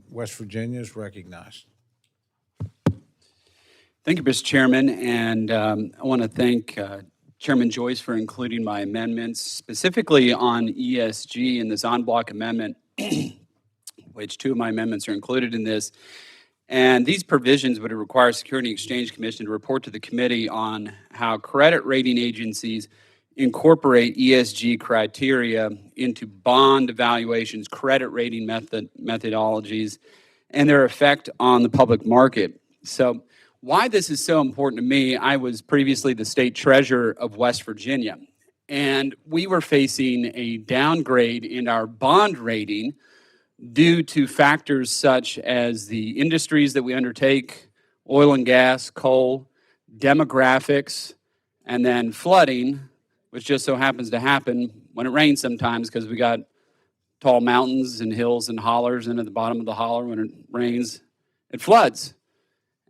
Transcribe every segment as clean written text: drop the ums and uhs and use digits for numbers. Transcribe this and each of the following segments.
West Virginia is recognized. Thank you, Mr. Chairman, and I want to thank Chairman Joyce for including my amendments, specifically on ESG in this en bloc amendment, which two of my amendments are included in this. And these provisions would require Security and Exchange Commission to report to the committee on how credit rating agencies incorporate ESG criteria into bond evaluations, credit rating methodologies, and their effect on the public market. So why this is so important to me, I was previously the state treasurer of West Virginia, and we were facing a downgrade in our bond rating due to factors such as the industries that we undertake, oil and gas, coal, demographics, and then flooding, which just so happens to happen when it rains sometimes because we got tall mountains and hills and hollers, and at the bottom of the holler when it rains, it floods.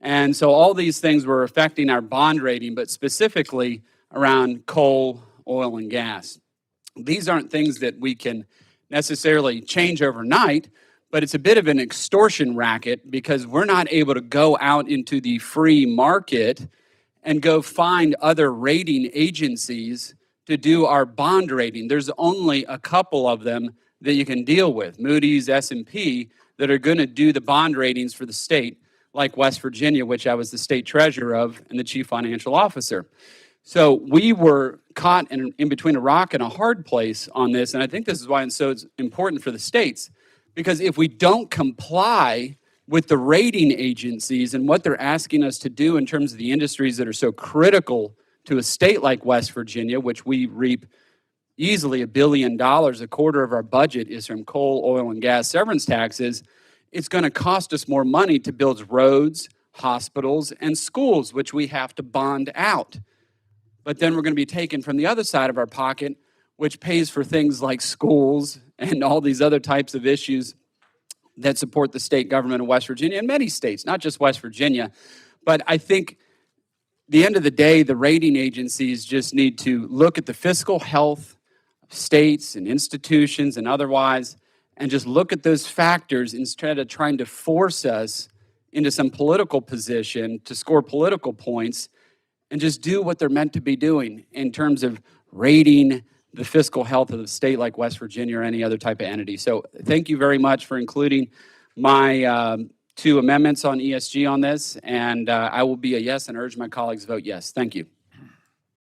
And so all these things were affecting our bond rating, but specifically around coal, oil, and gas. These aren't things that we can necessarily change overnight, but it's a bit of an extortion racket because we're not able to go out into the free market and go find other rating agencies to do our bond rating. There's only a couple of them that you can deal with, Moody's, S&P, that are going to do the bond ratings for the state, like West Virginia, which I was the state treasurer of and the chief financial officer. So we were caught in between a rock and a hard place on this, and I think this is why it's so important for the states, because if we don't comply with the rating agencies and what they're asking us to do in terms of the industries that are so critical to a state like West Virginia, which we reap easily $1 billion, a quarter of our budget is from coal, oil, and gas severance taxes, it's going to cost us more money to build roads, hospitals, and schools, which we have to bond out. But then we're going to be taken from the other side of our pocket, which pays for things like schools and all these other types of issues that support the state government of West Virginia and many states, not just West Virginia. But I think at the end of the day, the rating agencies just need to look at the fiscal health of states and institutions and otherwise, and just look at those factors instead of trying to force us into some political position to score political points, and just do what they're meant to be doing in terms of rating the fiscal health of the state like West Virginia or any other type of entity. So thank you very much for including my two amendments on ESG on this, and I will be a yes and urge my colleagues vote yes. Thank you.